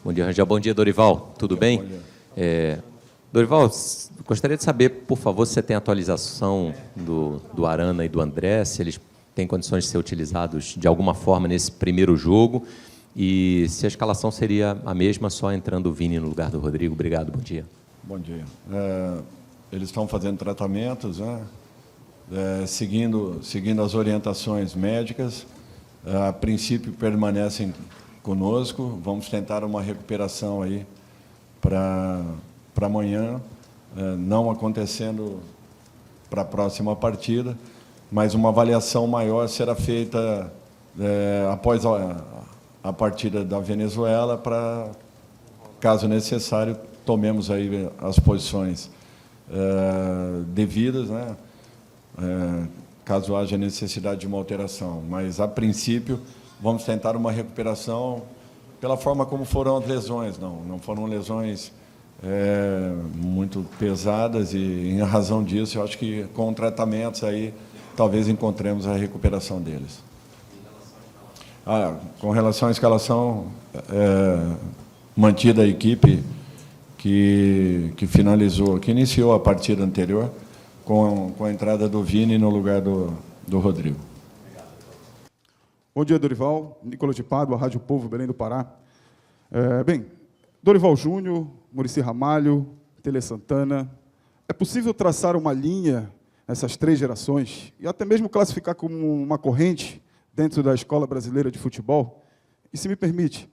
Bom dia, Rangel. Bom dia, Dorival. Tudo bem? Bom dia. Dorival, gostaria de saber, por favor, se você tem atualização do Arana e do André, se eles têm condições de ser utilizados de alguma forma nesse primeiro jogo e se a escalação seria a mesma, só entrando o Vini no lugar do Rodrigo. Obrigado, bom dia. Bom dia. Eles estão fazendo tratamentos, né? Seguindo as orientações médicas. A princípio, permanecem conosco. Vamos tentar uma recuperação aí para amanhã, não acontecendo para a próxima partida, mas uma avaliação maior será feita após a partida da Venezuela, para, caso necessário, tomemos aí as posições devidas, né? Caso haja necessidade de uma alteração. Mas, a princípio, vamos tentar uma recuperação pela forma como foram as lesões. Não foram lesões muito pesadas e, em razão disso, eu acho que com tratamentos aí talvez encontremos a recuperação deles. Com relação à escalação, mantida a equipe que finalizou, que iniciou a partida anterior, com a entrada do Vini no lugar do Rodrigo. Bom dia, Dorival. Nicolas de Pádua, Rádio Povo, Belém do Pará. Bem, Dorival Júnior, Muricy Ramalho, Tele Santana. É possível traçar uma linha nessas três gerações e até mesmo classificar como uma corrente dentro da Escola Brasileira de Futebol? E, se me permite,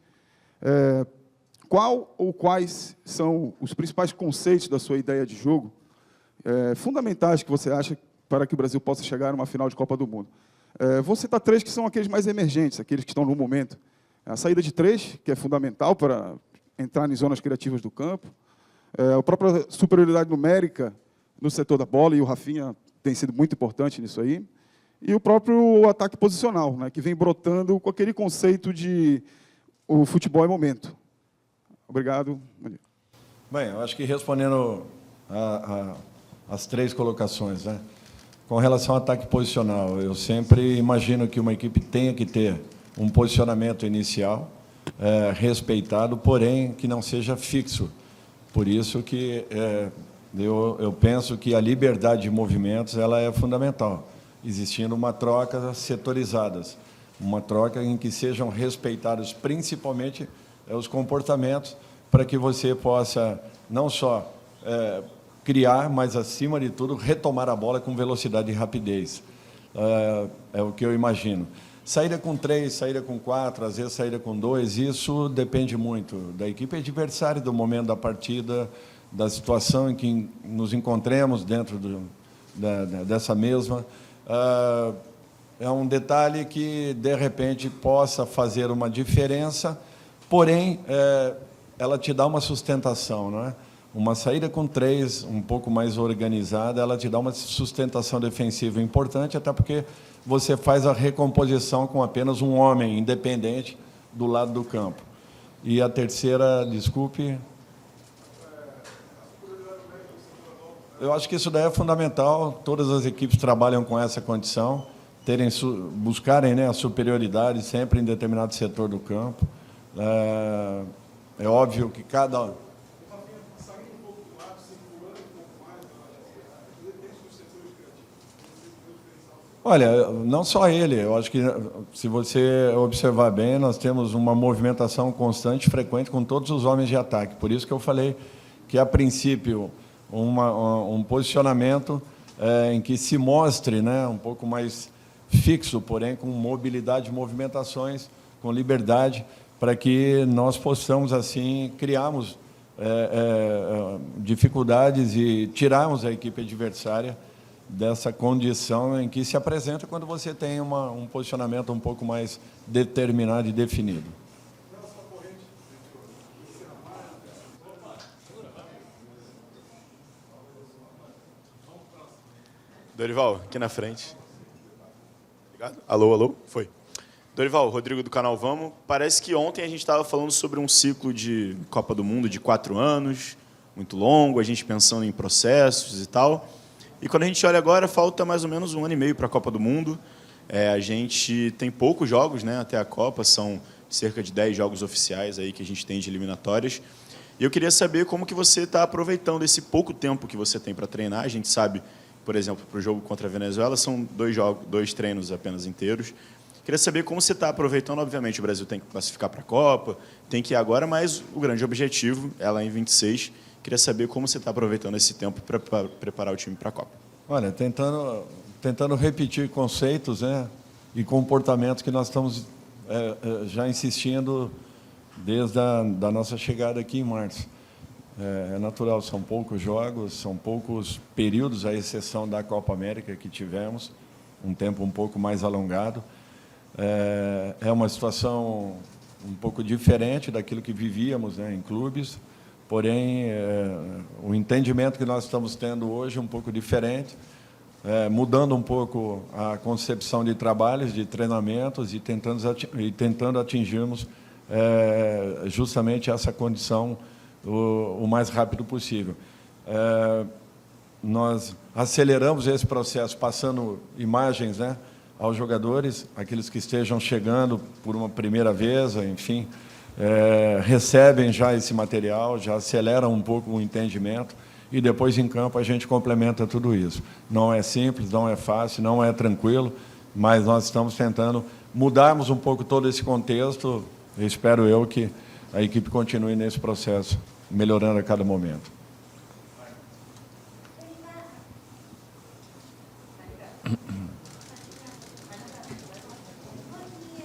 qual ou quais são os principais conceitos da sua ideia de jogo fundamentais que você acha para que o Brasil possa chegar a uma final de Copa do Mundo? Vou citar três que são aqueles mais emergentes, aqueles que estão no momento. A saída de três, que é fundamental para entrar em zonas criativas do campo. A própria superioridade numérica no setor da bola, e o Rafinha tem sido muito importante nisso aí. E o próprio ataque posicional, né, que vem brotando com aquele conceito de o futebol é momento. Obrigado. Bem, eu acho que respondendo as três colocações, né? Com relação ao ataque posicional, eu sempre imagino que uma equipe tenha que ter um posicionamento inicial respeitado, porém que não seja fixo. Por isso que eu penso que a liberdade de movimentos ela é fundamental, existindo uma troca setorizadas, uma troca em que sejam respeitados principalmente os comportamentos, para que você possa não só criar, mas, acima de tudo, retomar a bola com velocidade e rapidez. É o que eu imagino. Saída com 3, saída com 4, às vezes saída com 2, isso depende muito da equipe adversária, do momento da partida, da situação em que nos encontremos dentro dessa mesma. É um detalhe que, de repente, possa fazer uma diferença, porém, ela te dá uma sustentação, não é? Uma saída com 3, um pouco mais organizada, ela te dá uma sustentação defensiva importante, até porque você faz a recomposição com apenas um homem independente do lado do campo. E a terceira, desculpe... Eu acho que isso daí é fundamental, todas as equipes trabalham com essa condição, buscarem, né, a superioridade sempre em determinado setor do campo. É óbvio que cada... Olha, não só ele, eu acho que, se você observar bem, nós temos uma movimentação constante, frequente, com todos os homens de ataque. Por isso que eu falei que, a princípio, um posicionamento em que se mostre, né, um pouco mais fixo, porém com mobilidade de movimentações, com liberdade, para que nós possamos, assim, criarmos dificuldades e tirarmos a equipe adversária dessa condição em que se apresenta quando você tem um posicionamento um pouco mais determinado e definido. Dorival, aqui na frente. Obrigado. Alô, alô? Foi. Dorival, Rodrigo do canal Vamos. Parece que ontem a gente estava falando sobre um ciclo de Copa do Mundo de 4 anos, muito longo, a gente pensando em processos e tal. E quando a gente olha agora, falta mais ou menos 1 ano e meio para a Copa do Mundo. A gente tem poucos jogos, né, até a Copa, são cerca de 10 jogos oficiais aí que a gente tem de eliminatórias. E eu queria saber como que você está aproveitando esse pouco tempo que você tem para treinar. A gente sabe, por exemplo, para o jogo contra a Venezuela, são 2 treinos apenas inteiros. Queria saber como você está aproveitando. Obviamente, o Brasil tem que classificar para a Copa, tem que ir agora, mas o grande objetivo é lá em 26. Queria saber como você está aproveitando esse tempo para preparar o time para a Copa. Olha, tentando repetir conceitos, né, e comportamentos que nós estamos já insistindo desde da nossa chegada aqui em março. É natural, são poucos jogos, são poucos períodos, à exceção da Copa América que tivemos, um tempo um pouco mais alongado. É uma situação um pouco diferente daquilo que vivíamos, né, em clubes, porém, o entendimento que nós estamos tendo hoje é um pouco diferente, mudando um pouco a concepção de trabalhos, de treinamentos e tentando atingirmos justamente essa condição o mais rápido possível. Nós aceleramos esse processo, passando imagens, né, aos jogadores, aqueles que estejam chegando por uma primeira vez, enfim, recebem já esse material, já aceleram um pouco o entendimento e depois em campo a gente complementa tudo isso. Não é simples, não é fácil, não é tranquilo, mas nós estamos tentando mudarmos um pouco todo esse contexto. Espero eu que a equipe continue nesse processo, melhorando a cada momento.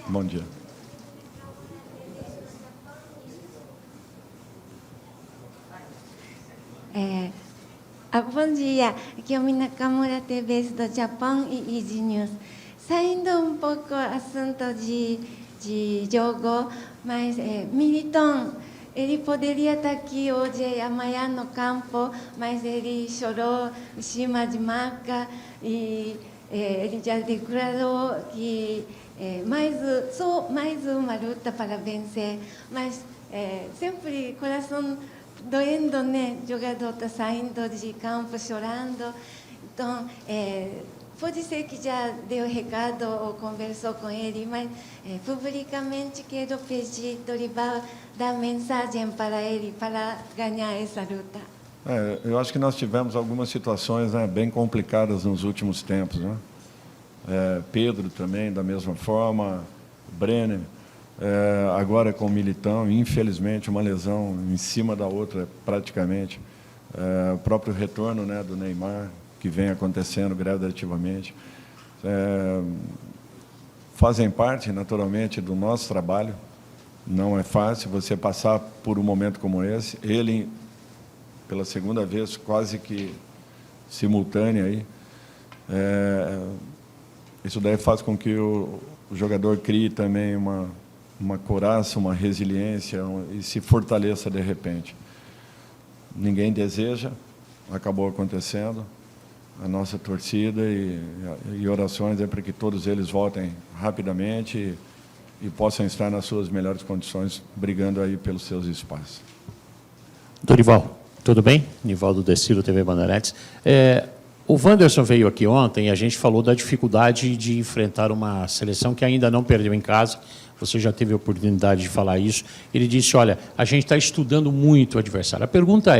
Bom dia. Bom dia, aqui é o Nakamura TV do Japão e Easy News. Saindo um pouco assunto de jogo, mas Milton, ele poderia estar aqui hoje e amanhã no campo, mas ele chorou em cima de maca e ele já declarou que só mais uma luta para vencer, mas sempre coração doendo, né? O jogador está saindo de campo chorando, então pode ser que já deu recado ou conversou com ele, mas publicamente quero pedir Dorival dar mensagem para ele para ganhar essa luta. Eu acho que nós tivemos algumas situações, né, bem complicadas nos últimos tempos, né? Pedro também, da mesma forma, Brenner, agora com o Militão, infelizmente, uma lesão em cima da outra, praticamente. O próprio retorno, né, do Neymar, que vem acontecendo gradativamente, fazem parte, naturalmente, do nosso trabalho. Não é fácil você passar por um momento como esse. Ele, pela segunda vez, quase que simultânea aí. Isso daí faz com que o jogador crie também uma coraça, uma resiliência e se fortaleça de repente. Ninguém deseja, acabou acontecendo. A nossa torcida e orações é para que todos eles voltem rapidamente e possam estar nas suas melhores condições, brigando aí pelos seus espaços. Dorival, tudo bem? Nivaldo Decilo, TV Bandeirantes. O Wanderson veio aqui ontem e a gente falou da dificuldade de enfrentar uma seleção que ainda não perdeu em casa. Você já teve a oportunidade de falar isso. Ele disse, olha, a gente está estudando muito o adversário. A pergunta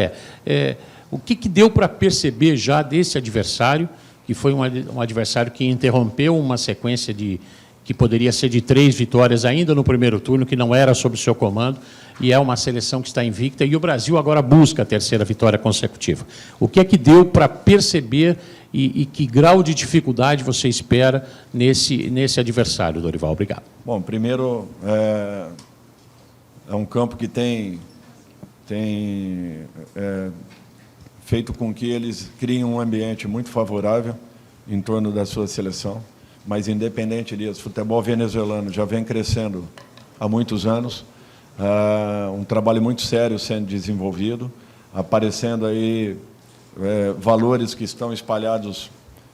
o que deu para perceber já desse adversário, que foi um adversário que interrompeu uma sequência que poderia ser de 3 vitórias ainda no primeiro turno, que não era sob o seu comando, e é uma seleção que está invicta, e o Brasil agora busca a 3ª vitória consecutiva. O que é que deu para perceber e que grau de dificuldade você espera nesse adversário, Dorival? Obrigado. Bom, primeiro, é um campo que tem feito com que eles criem um ambiente muito favorável em torno da sua seleção, mas, independente disso, o futebol venezuelano já vem crescendo há muitos anos, um trabalho muito sério sendo desenvolvido, aparecendo aí valores que estão espalhados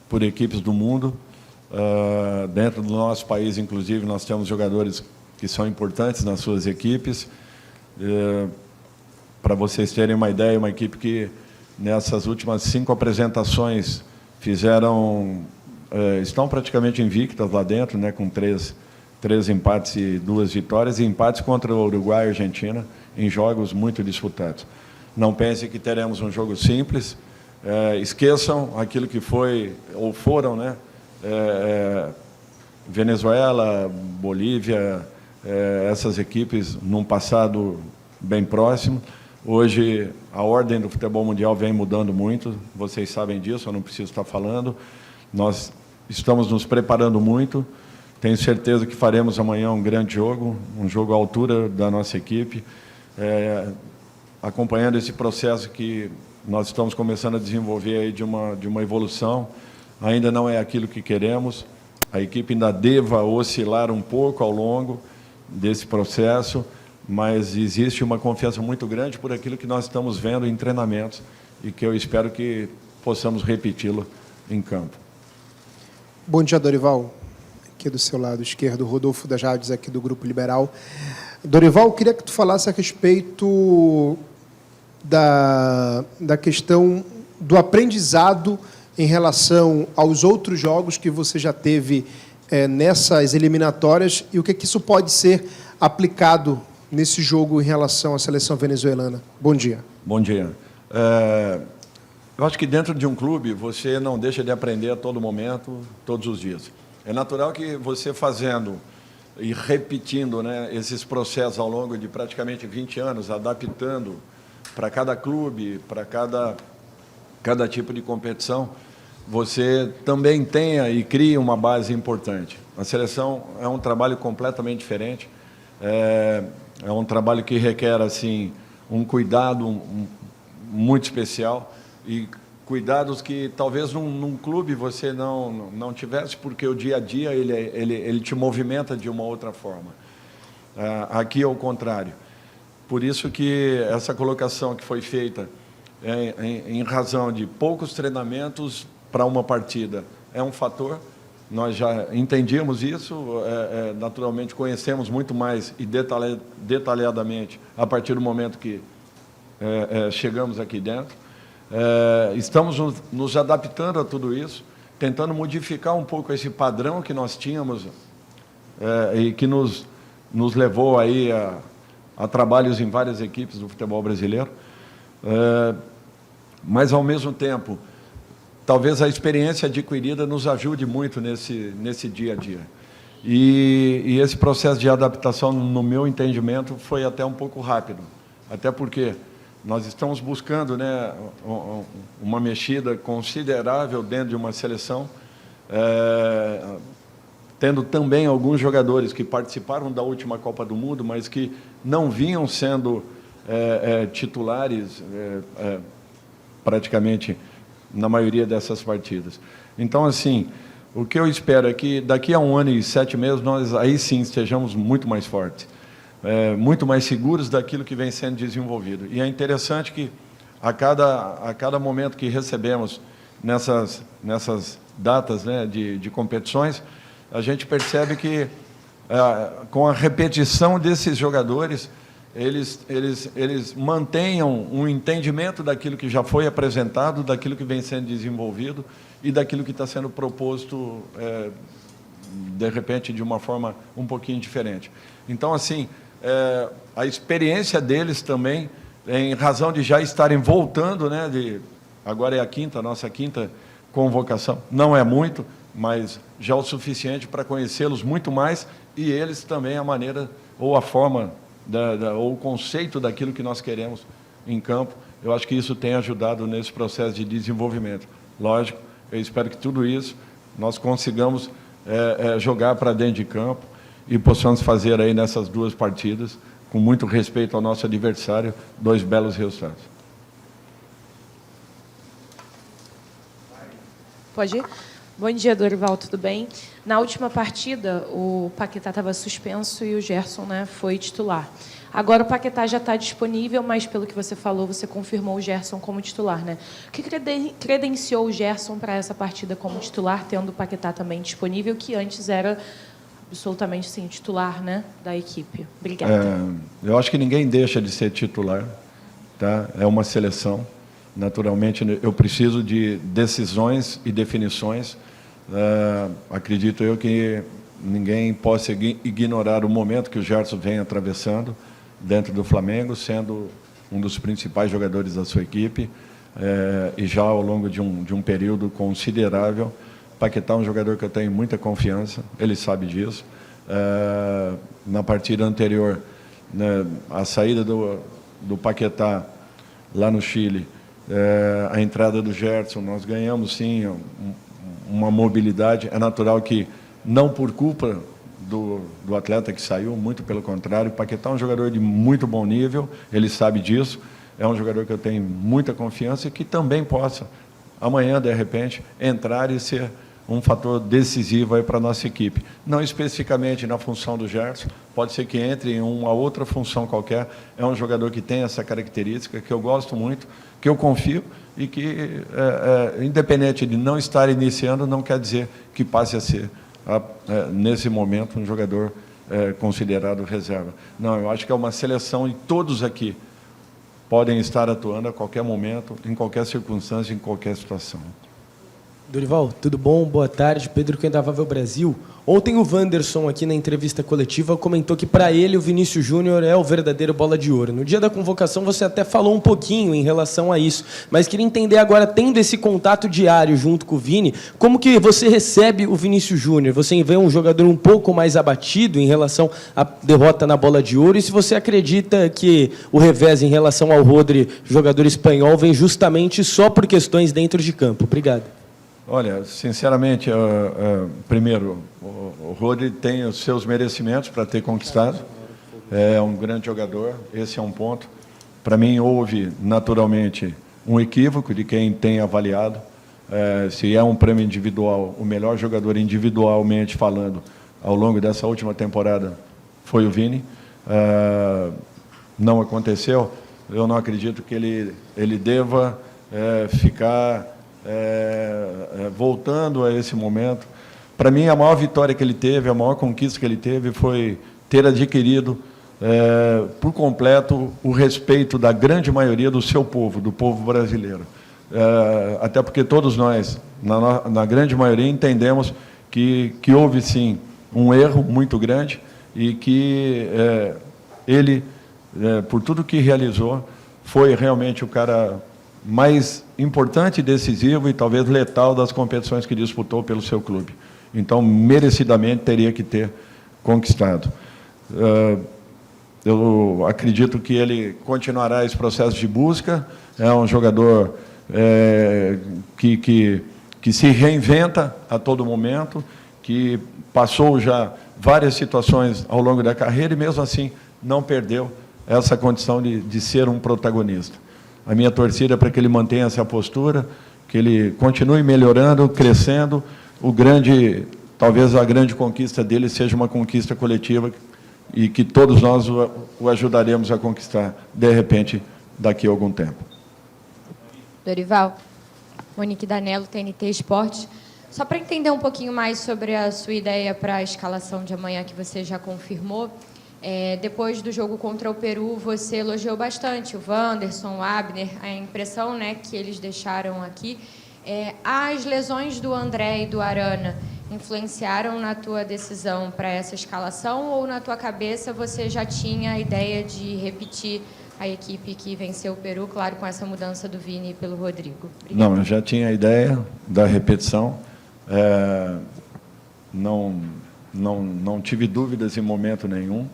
por equipes do mundo. Dentro do nosso país, inclusive, nós temos jogadores que são importantes nas suas equipes. Para vocês terem uma ideia, uma equipe que, nessas últimas 5 apresentações, estão praticamente invictas lá dentro, né, com 3 3 empates e 2 vitórias, e empates contra o Uruguai e a Argentina, em jogos muito disputados. Não pense que teremos um jogo simples, esqueçam aquilo que foi, ou foram, né? Venezuela, Bolívia, essas equipes num passado bem próximo. Hoje, a ordem do futebol mundial vem mudando muito, vocês sabem disso, eu não preciso estar falando. Nós estamos nos preparando muito, tenho certeza que faremos amanhã um grande jogo, um jogo à altura da nossa equipe, acompanhando esse processo que nós estamos começando a desenvolver aí de uma evolução. Ainda não é aquilo que queremos, a equipe ainda deva oscilar um pouco ao longo desse processo, mas existe uma confiança muito grande por aquilo que nós estamos vendo em treinamentos e que eu espero que possamos repeti-lo em campo. Bom dia, Dorival. Aqui do seu lado esquerdo, Rodolfo das Jades, aqui do Grupo Liberal. Dorival, eu queria que tu falasse a respeito da questão do aprendizado em relação aos outros jogos que você já teve nessas eliminatórias e o que isso pode ser aplicado nesse jogo em relação à seleção venezuelana. Bom dia. Bom dia. Eu acho que dentro de um clube você não deixa de aprender a todo momento, todos os dias. É natural que você fazendo e repetindo, né, esses processos ao longo de praticamente 20 anos, adaptando para cada clube, para cada tipo de competição, você também tenha e crie uma base importante. A seleção é um trabalho completamente diferente, é um trabalho que requer assim um cuidado muito especial e cuidados que talvez num clube você não tivesse, porque o dia a dia ele te movimenta de uma outra forma. Aqui é o contrário. Por isso que essa colocação que foi feita em razão de poucos treinamentos para uma partida é um fator. Nós já entendíamos isso, naturalmente conhecemos muito mais e detalhadamente a partir do momento que chegamos aqui dentro. Estamos nos adaptando a tudo isso, tentando modificar um pouco esse padrão que nós tínhamos e que nos levou aí a trabalhos em várias equipes do futebol brasileiro. Mas, ao mesmo tempo, talvez a experiência adquirida nos ajude muito nesse dia a dia. E esse processo de adaptação, no meu entendimento, foi até um pouco rápido. Até porque nós estamos buscando, né, uma mexida considerável dentro de uma seleção, tendo também alguns jogadores que participaram da última Copa do Mundo, mas que não vinham sendo titulares praticamente na maioria dessas partidas. Então, assim, o que eu espero é que daqui a 1 ano e 7 meses nós aí sim estejamos muito mais fortes, muito mais seguros daquilo que vem sendo desenvolvido. E é interessante que a cada momento que recebemos nessas datas, né, de competições, a gente percebe que com a repetição desses jogadores, eles mantenham um entendimento daquilo que já foi apresentado, daquilo que vem sendo desenvolvido e daquilo que está sendo proposto, de repente, de uma forma um pouquinho diferente. Então, assim, a experiência deles também, em razão de já estarem voltando, né, agora é a nossa quinta convocação, não é muito, mas já o suficiente para conhecê-los muito mais e eles também a maneira ou a forma ou o conceito daquilo que nós queremos em campo. Eu acho que isso tem ajudado nesse processo de desenvolvimento. Lógico, eu espero que tudo isso nós consigamos jogar para dentro de campo e possamos fazer aí nessas 2 partidas, com muito respeito ao nosso adversário, 2 belos resultados. Pode ir? Bom dia, Dorival, tudo bem? Na última partida, o Paquetá estava suspenso e o Gerson, né, foi titular. Agora o Paquetá já está disponível, mas pelo que você falou, você confirmou o Gerson como titular, né? O que credenciou o Gerson para essa partida como titular, tendo o Paquetá também disponível, que antes era absolutamente sim, titular, né, da equipe? Obrigada. Eu acho que ninguém deixa de ser titular, tá? É uma seleção. Naturalmente, eu preciso de decisões e definições. Acredito eu que ninguém possa ignorar o momento que o Gerson vem atravessando dentro do Flamengo, sendo um dos principais jogadores da sua equipe, e já ao longo de um período considerável. Paquetá é um jogador que eu tenho muita confiança, ele sabe disso. Na partida anterior, né, a saída do Paquetá lá no Chile, a entrada do Gerson, nós ganhamos sim uma mobilidade. É natural que, não por culpa do atleta que saiu, muito pelo contrário, o Paquetá é um jogador de muito bom nível, ele sabe disso, é um jogador que eu tenho muita confiança e que também possa, amanhã, de repente, entrar e ser um fator decisivo aí para a nossa equipe. Não especificamente na função do Gerson, pode ser que entre em uma outra função qualquer. É um jogador que tem essa característica, que eu gosto muito, que eu confio e que, independente de não estar iniciando, não quer dizer que passe a ser, nesse momento, um jogador considerado reserva. Não, eu acho que é uma seleção e todos aqui podem estar atuando a qualquer momento, em qualquer circunstância, em qualquer situação. Dorival, tudo bom? Boa tarde. Pedro Quendavável Brasil. Ontem o Wanderson, aqui na entrevista coletiva, comentou que para ele o Vinícius Júnior é o verdadeiro bola de ouro. No dia da convocação você até falou um pouquinho em relação a isso, mas queria entender agora, tendo esse contato diário junto com o Vini, como que você recebe o Vinícius Júnior? Você vê um jogador um pouco mais abatido em relação à derrota na bola de ouro, e se você acredita que o revés em relação ao Rodri, jogador espanhol, vem justamente só por questões dentro de campo? Obrigado. Olha, sinceramente, primeiro, o Rodri tem os seus merecimentos para ter conquistado. É um grande jogador, esse é um ponto. Para mim, houve, naturalmente, um equívoco de quem tem avaliado. Se é um prêmio individual, o melhor jogador individualmente falando, ao longo dessa última temporada, foi o Vini. Não aconteceu. Eu não acredito que ele deva ficar voltando a esse momento. Para mim, a maior vitória que ele teve, a maior conquista que ele teve foi ter adquirido por completo o respeito da grande maioria do seu povo, do povo brasileiro. Até porque todos nós, na grande maioria, entendemos que houve, sim, um erro muito grande e que ele, por tudo que realizou, foi realmente o cara mais importante, decisivo e talvez letal das competições que disputou pelo seu clube. Então, merecidamente, teria que ter conquistado. Eu acredito que ele continuará esse processo de busca. É um jogador que se reinventa a todo momento, que passou já várias situações ao longo da carreira e, mesmo assim, não perdeu essa condição de ser um protagonista. A minha torcida é para que ele mantenha essa postura, que ele continue melhorando, crescendo. Talvez a grande conquista dele seja uma conquista coletiva e que todos nós o ajudaremos a conquistar, de repente, daqui a algum tempo. Dorival, Monique Danello, TNT Esportes. Só para entender um pouquinho mais sobre a sua ideia para a escalação de amanhã, que você já confirmou, depois do jogo contra o Peru, você elogiou bastante o Wanderson, o Abner, a impressão, né, que eles deixaram aqui. As lesões do André e do Arana influenciaram na tua decisão para essa escalação, ou na tua cabeça você já tinha a ideia de repetir a equipe que venceu o Peru, claro, com essa mudança do Vini pelo Rodrigo? Obrigada. Não, eu já tinha a ideia da repetição. Não tive dúvidas em momento nenhum.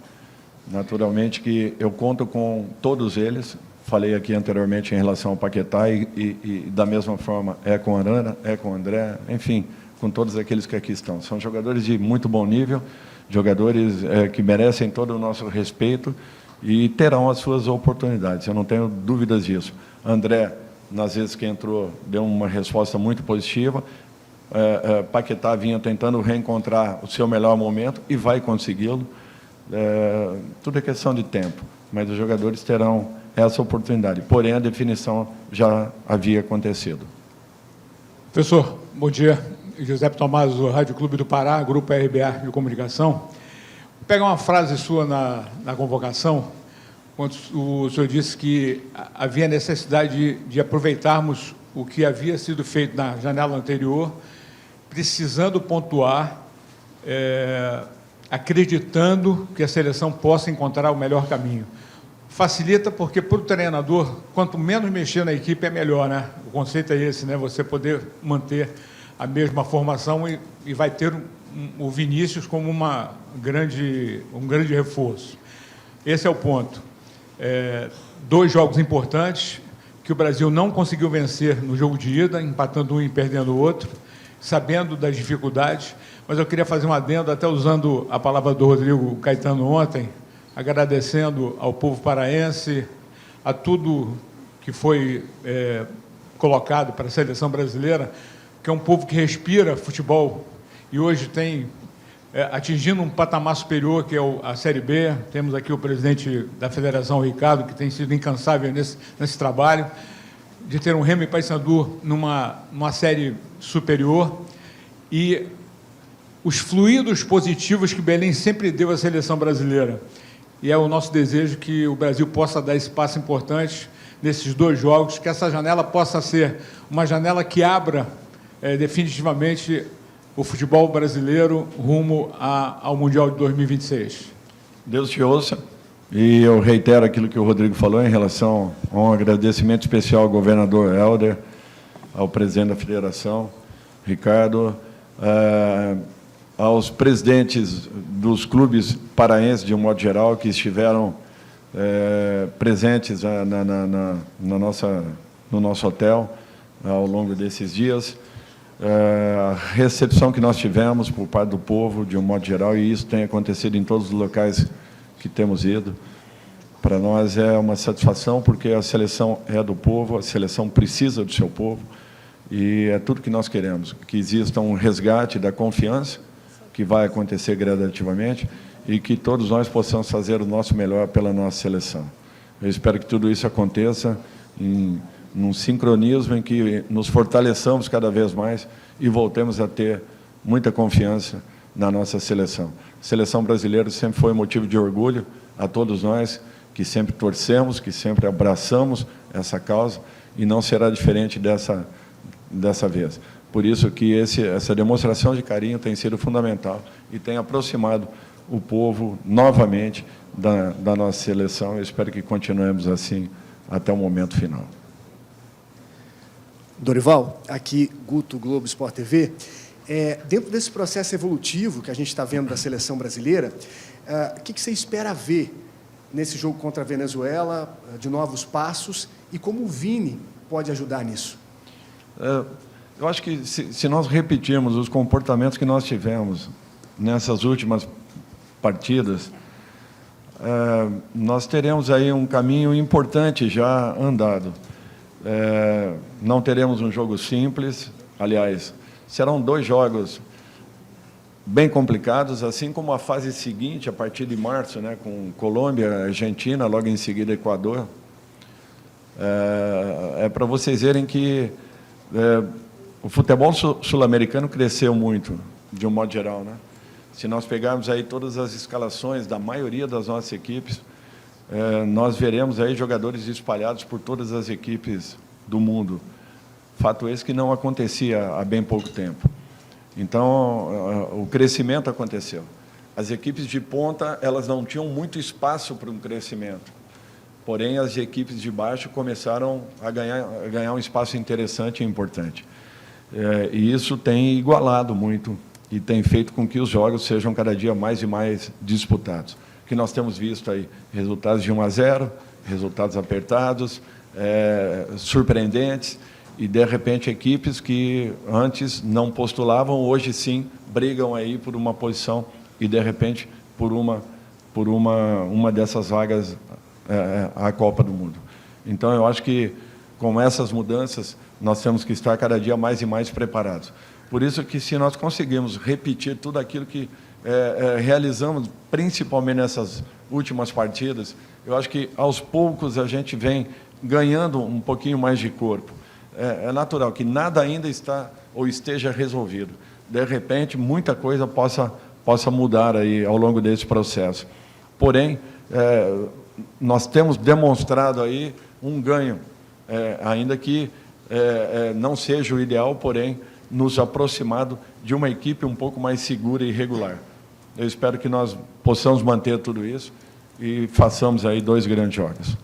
Naturalmente que eu conto com todos eles. Falei aqui anteriormente em relação ao Paquetá e da mesma forma com o Arana, com o André, enfim, com todos aqueles que aqui estão. São jogadores de muito bom nível, jogadores que merecem todo o nosso respeito e terão as suas oportunidades. Eu não tenho dúvidas disso. André, nas vezes que entrou, deu uma resposta muito positiva. Paquetá vinha tentando reencontrar o seu melhor momento e vai consegui-lo. Tudo é questão de tempo, mas os jogadores terão essa oportunidade. Porém, a definição já havia acontecido. Professor, bom dia. Giuseppe Tommaso, do Rádio Clube do Pará, Grupo RBA de Comunicação. Vou pegar uma frase sua na convocação, quando o senhor disse que havia necessidade de aproveitarmos o que havia sido feito na janela anterior, precisando pontuar acreditando que a seleção possa encontrar o melhor caminho. Facilita porque, para o treinador, quanto menos mexer na equipe, é melhor, né? O conceito é esse, né? Você poder manter a mesma formação e vai ter o Vinícius como um grande reforço. Esse é o ponto. 2 jogos importantes que o Brasil não conseguiu vencer no jogo de ida, empatando um e perdendo o outro, sabendo das dificuldades, mas eu queria fazer um adendo, até usando a palavra do Rodrigo Caetano ontem, agradecendo ao povo paraense, a tudo que foi colocado para a seleção brasileira, que é um povo que respira futebol e hoje tem atingindo um patamar superior, que é a Série B. Temos aqui o presidente da Federação, o Ricardo, que tem sido incansável nesse trabalho, de ter um Remo e Paysandu numa série superior, e os fluidos positivos que Belém sempre deu à seleção brasileira. E é o nosso desejo que o Brasil possa dar esse passo importante nesses 2 jogos, que essa janela possa ser uma janela que abra definitivamente o futebol brasileiro rumo ao Mundial de 2026. Deus te ouça. E eu reitero aquilo que o Rodrigo falou em relação a um agradecimento especial ao governador Helder, ao presidente da federação, Ricardo, aos presidentes dos clubes paraenses, de um modo geral, que estiveram presentes no nosso hotel ao longo desses dias. A recepção que nós tivemos por parte do povo, de um modo geral, e isso tem acontecido em todos os locais que temos ido. Para nós é uma satisfação, porque a seleção é do povo, a seleção precisa do seu povo, e é tudo que nós queremos, que exista um resgate da confiança, que vai acontecer gradativamente, e que todos nós possamos fazer o nosso melhor pela nossa seleção. Eu espero que tudo isso aconteça num sincronismo em que nos fortaleçamos cada vez mais e voltemos a ter muita confiança na nossa seleção. A seleção brasileira sempre foi motivo de orgulho a todos nós, que sempre torcemos, que sempre abraçamos essa causa, e não será diferente dessa vez. Por isso que essa demonstração de carinho tem sido fundamental e tem aproximado o povo novamente da nossa seleção. Eu espero que continuemos assim até o momento final. Dorival, aqui Guto, Globo Sport TV. Dentro desse processo evolutivo que a gente está vendo da seleção brasileira, o que você espera ver nesse jogo contra a Venezuela, de novos passos, e como o Vini pode ajudar nisso? Eu acho que, se nós repetirmos os comportamentos que nós tivemos nessas últimas partidas, nós teremos aí um caminho importante já andado. Não teremos um jogo simples, aliás, serão 2 jogos bem complicados, assim como a fase seguinte, a partir de março, né, com Colômbia, Argentina, logo em seguida Equador. Para vocês verem que o futebol sul-americano cresceu muito, de um modo geral, né? Se nós pegarmos aí todas as escalações da maioria das nossas equipes, nós veremos aí jogadores espalhados por todas as equipes do mundo. Fato esse que não acontecia há bem pouco tempo. Então, o crescimento aconteceu. As equipes de ponta, elas não tinham muito espaço para um crescimento. Porém, as equipes de baixo começaram a ganhar um espaço interessante e importante. E isso tem igualado muito e tem feito com que os jogos sejam cada dia mais e mais disputados. Que nós temos visto aí resultados de 1-0, resultados apertados, surpreendentes, e, de repente, equipes que antes não postulavam, hoje sim brigam aí por uma posição e, de repente, por uma dessas vagas à Copa do Mundo. Então, eu acho que, com essas mudanças, nós temos que estar cada dia mais e mais preparados. Por isso que, se nós conseguirmos repetir tudo aquilo que realizamos, principalmente nessas últimas partidas, eu acho que, aos poucos, a gente vem ganhando um pouquinho mais de corpo. É natural que nada ainda está ou esteja resolvido. De repente, muita coisa possa mudar aí ao longo desse processo. Porém, nós temos demonstrado aí um ganho, ainda que não seja o ideal, porém, nos aproximado de uma equipe um pouco mais segura e regular. Eu espero que nós possamos manter tudo isso e façamos aí 2 grandes jogos.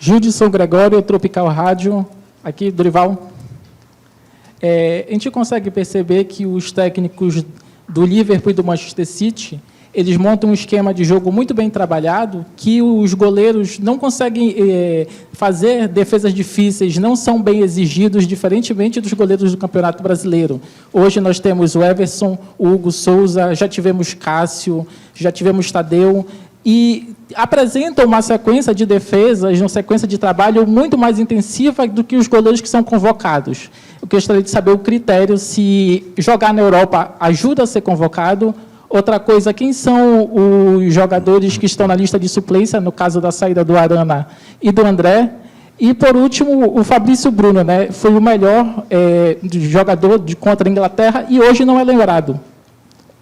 Judson Gregório, Tropical Rádio, aqui, Dorival. A gente consegue perceber que os técnicos do Liverpool e do Manchester City, eles montam um esquema de jogo muito bem trabalhado, que os goleiros não conseguem fazer defesas difíceis, não são bem exigidos, diferentemente dos goleiros do Campeonato Brasileiro. Hoje nós temos o Everson, o Hugo Souza, já tivemos Cássio, já tivemos Tadeu, e apresentam uma sequência de defesas, uma sequência de trabalho muito mais intensiva do que os goleiros que são convocados. Eu gostaria de saber o critério, se jogar na Europa ajuda a ser convocado. Outra coisa, quem são os jogadores que estão na lista de suplência, no caso da saída do Arana e do André? E, por último, o Fabrício Bruno, né, foi o melhor jogador contra a Inglaterra e hoje não é lembrado.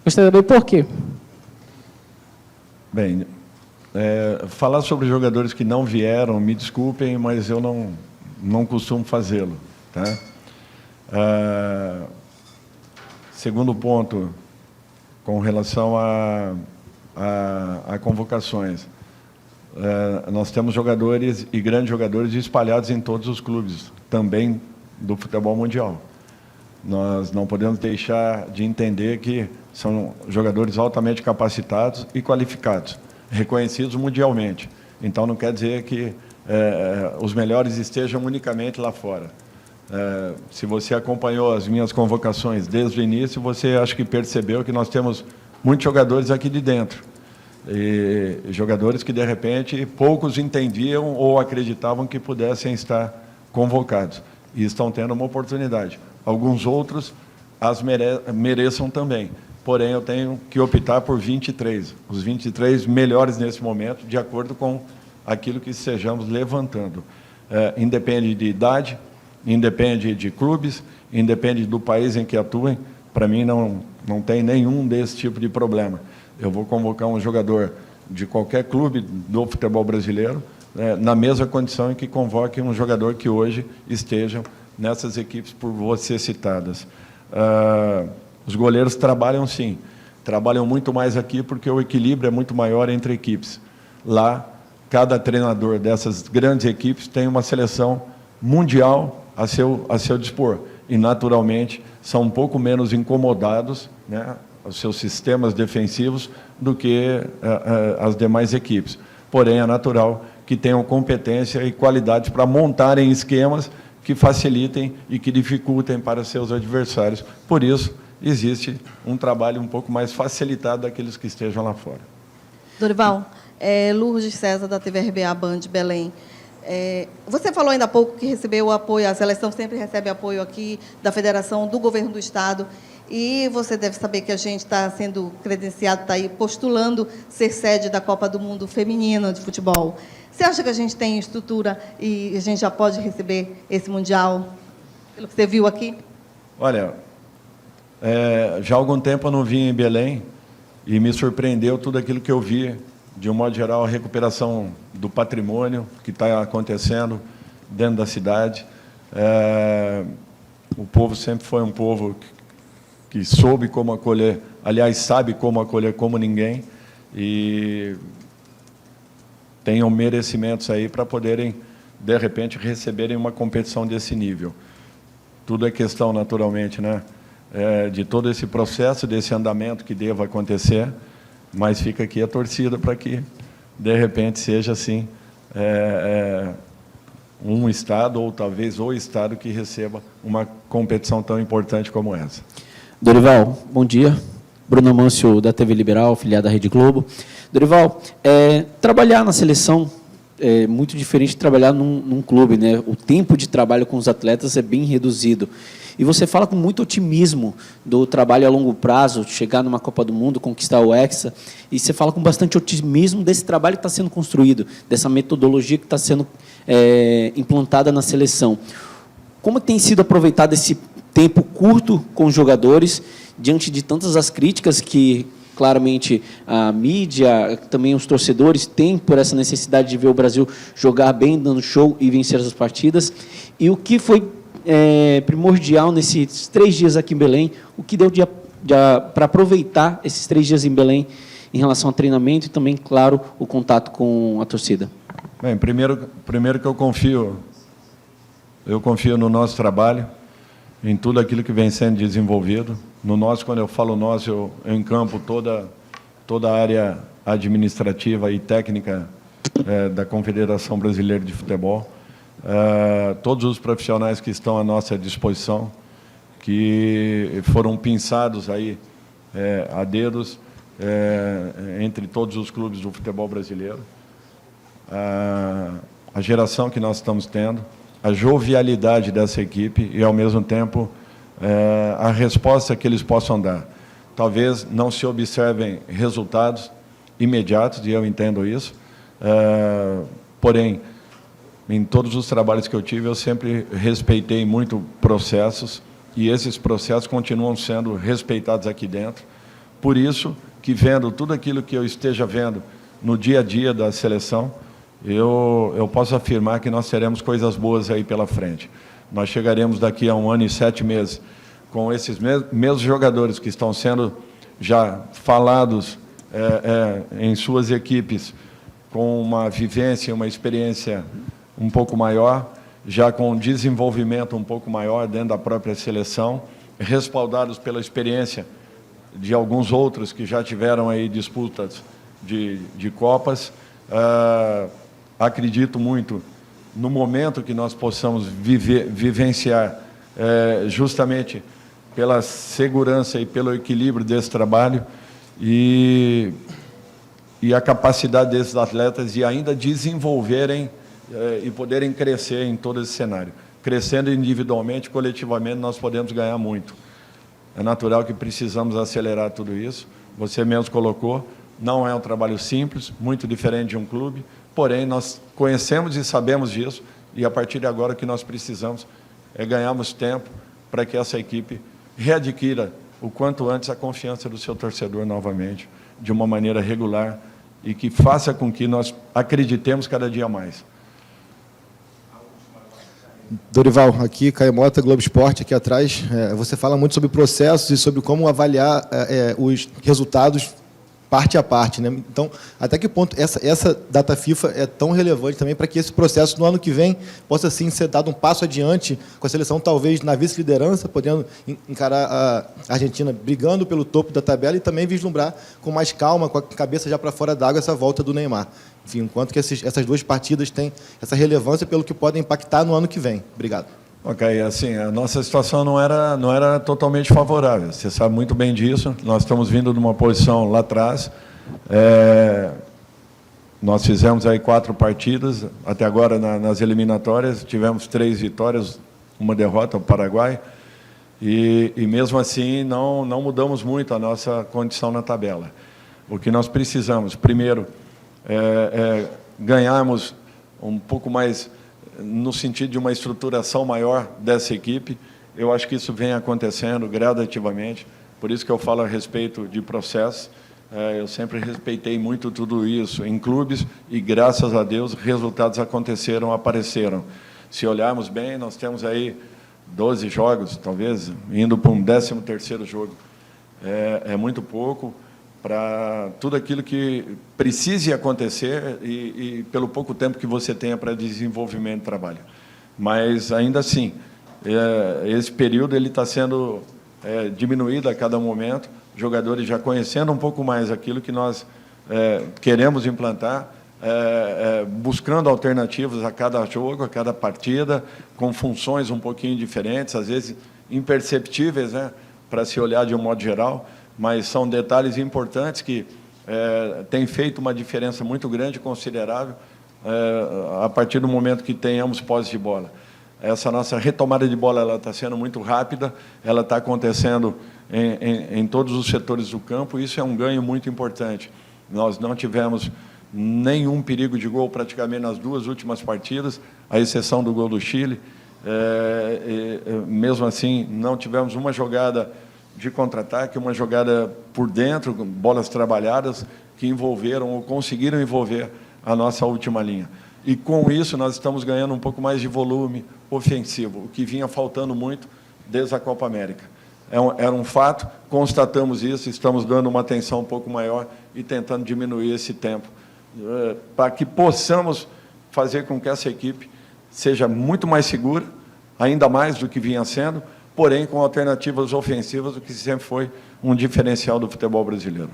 Gostaria de saber por quê. Bem, falar sobre jogadores que não vieram, me desculpem, mas eu não costumo fazê-lo. Tá? Segundo ponto, com relação a convocações. Nós temos jogadores e grandes jogadores espalhados em todos os clubes, também do futebol mundial. Nós não podemos deixar de entender que são jogadores altamente capacitados e qualificados, reconhecidos mundialmente. Então, não quer dizer que os melhores estejam unicamente lá fora. Se você acompanhou as minhas convocações desde o início, você acho que percebeu que nós temos muitos jogadores aqui de dentro. E jogadores que, de repente, poucos entendiam ou acreditavam que pudessem estar convocados. E estão tendo uma oportunidade. Alguns outros as mereçam também. Porém, eu tenho que optar por 23. Os 23 melhores nesse momento, de acordo com aquilo que estejamos levantando. Independe de idade, independe de clubes, independe do país em que atuem. Para mim, não tem nenhum desse tipo de problema. Eu vou convocar um jogador de qualquer clube do futebol brasileiro, na mesma condição em que convoque um jogador que hoje esteja nessas equipes por você citadas. Os goleiros trabalham, sim. Trabalham muito mais aqui porque o equilíbrio é muito maior entre equipes. Lá, cada treinador dessas grandes equipes tem uma seleção mundial a seu dispor. E, naturalmente, são um pouco menos incomodados, né, os seus sistemas defensivos do que as demais equipes. Porém, é natural que tenham competência e qualidade para montarem esquemas que facilitem e que dificultem para seus adversários. Por isso, existe um trabalho um pouco mais facilitado daqueles que estejam lá fora. Dorival, Lourdes César, da TV RBA Band, Belém. Você falou ainda há pouco que recebeu o apoio, a seleção sempre recebe apoio aqui da Federação, do Governo do Estado, e você deve saber que a gente está sendo credenciado, está aí postulando ser sede da Copa do Mundo Feminino de Futebol. Você acha que a gente tem estrutura e a gente já pode receber esse Mundial, pelo que você viu aqui? Olha, já há algum tempo eu não vim em Belém e me surpreendeu tudo aquilo que eu vi, de um modo geral, a recuperação do patrimônio que está acontecendo dentro da cidade. O povo sempre foi um povo que soube como acolher, aliás, sabe como acolher como ninguém, e tenham merecimentos aí para poderem, de repente, receberem uma competição desse nível. Tudo é questão, naturalmente, né, de todo esse processo, desse andamento que deva acontecer, mas fica aqui a torcida para que, de repente, seja assim, um estado, ou talvez o estado, que receba uma competição tão importante como essa. Dorival, bom dia. Bruno Amâncio, da TV Liberal, filiada da Rede Globo. Dorival, trabalhar na seleção é muito diferente de trabalhar num clube, né? O tempo de trabalho com os atletas é bem reduzido. E você fala com muito otimismo do trabalho a longo prazo, chegar numa Copa do Mundo, conquistar o Hexa, e você fala com bastante otimismo desse trabalho que está sendo construído, dessa metodologia que está sendo implantada na seleção. Como tem sido aproveitado esse tempo curto com os jogadores, diante de tantas as críticas que, claramente, a mídia, também os torcedores têm por essa necessidade de ver o Brasil jogar bem, dando show e vencer as partidas, e o que foi primordial nesses 3 dias aqui em Belém? O que deu para aproveitar esses 3 dias em Belém em relação ao treinamento e também, claro, o contato com a torcida? Bem, primeiro que eu confio no nosso trabalho, em tudo aquilo que vem sendo desenvolvido. No nosso, quando eu falo nós, eu encampo toda a área administrativa e técnica da Confederação Brasileira de Futebol, todos os profissionais que estão à nossa disposição, que foram pinçados aí a dedos entre todos os clubes do futebol brasileiro, a geração que nós estamos tendo, a jovialidade dessa equipe e, ao mesmo tempo, a resposta que eles possam dar. Talvez não se observem resultados imediatos, e eu entendo isso, porém, em todos os trabalhos que eu tive, eu sempre respeitei muito processos, e esses processos continuam sendo respeitados aqui dentro. Por isso que, vendo tudo aquilo que eu esteja vendo no dia a dia da seleção, eu posso afirmar que nós teremos coisas boas aí pela frente. Nós chegaremos daqui a 1 ano e 7 meses com esses mesmos jogadores que estão sendo já falados em suas equipes, com uma vivência, uma experiência um pouco maior, já com um desenvolvimento um pouco maior dentro da própria seleção, respaldados pela experiência de alguns outros que já tiveram aí disputas de Copas. Acredito muito no momento que nós possamos vivenciar, justamente pela segurança e pelo equilíbrio desse trabalho e a capacidade desses atletas de ainda desenvolverem e poderem crescer em todo esse cenário. Crescendo individualmente, coletivamente, nós podemos ganhar muito. É natural que precisamos acelerar tudo isso. Você mesmo colocou, não é um trabalho simples, muito diferente de um clube, porém, nós conhecemos e sabemos disso, e a partir de agora o que nós precisamos é ganharmos tempo para que essa equipe readquira o quanto antes a confiança do seu torcedor novamente, de uma maneira regular, e que faça com que nós acreditemos cada dia mais. Dorival, aqui, Caio Mota, Globo Esporte, aqui atrás. Você fala muito sobre processos e sobre como avaliar os resultados parte a parte, né? Então, até que ponto essa data FIFA é tão relevante também para que esse processo, no ano que vem, possa, sim, ser dado um passo adiante, com a seleção, talvez, na vice-liderança, podendo encarar a Argentina brigando pelo topo da tabela e também vislumbrar com mais calma, com a cabeça já para fora d'água, essa volta do Neymar. Enfim, enquanto que essas 2 partidas têm essa relevância pelo que podem impactar no ano que vem. Obrigado. Ok, assim, a nossa situação não era totalmente favorável. Você sabe muito bem disso. Nós estamos vindo de uma posição lá atrás. Nós fizemos aí 4 partidas, até agora nas eliminatórias, tivemos 3 vitórias, 1 derrota, o Paraguai, e mesmo assim não mudamos muito a nossa condição na tabela. O que nós precisamos, primeiro, ganharmos um pouco mais no sentido de uma estruturação maior dessa equipe. Eu acho que isso vem acontecendo gradativamente, por isso que eu falo a respeito de processos. Eu sempre respeitei muito tudo isso em clubes e, graças a Deus, resultados apareceram. Se olharmos bem, nós temos aí 12 jogos, talvez, indo para um 13º jogo. É muito pouco para tudo aquilo que precise acontecer e pelo pouco tempo que você tenha para desenvolvimento do trabalho. Mas, ainda assim, esse período ele está sendo diminuído a cada momento, jogadores já conhecendo um pouco mais aquilo que nós queremos implantar, buscando alternativas a cada jogo, a cada partida, com funções um pouquinho diferentes, às vezes imperceptíveis, né, para se olhar de um modo geral, mas são detalhes importantes que têm feito uma diferença muito grande, considerável, a partir do momento que tenhamos posse de bola. Essa nossa retomada de bola ela está sendo muito rápida, ela está acontecendo em todos os setores do campo, e isso é um ganho muito importante. Nós não tivemos nenhum perigo de gol praticamente nas 2 últimas partidas, à exceção do gol do Chile. Mesmo assim, não tivemos uma jogada de contra-ataque, uma jogada por dentro, bolas trabalhadas, que envolveram ou conseguiram envolver a nossa última linha. e, com isso, nós estamos ganhando um pouco mais de volume ofensivo, o que vinha faltando muito desde a Copa América. Era um fato, constatamos isso, estamos dando uma atenção um pouco maior e tentando diminuir esse tempo, para que possamos fazer com que essa equipe seja muito mais segura, ainda mais do que vinha sendo, porém com alternativas ofensivas, o que sempre foi um diferencial do futebol brasileiro.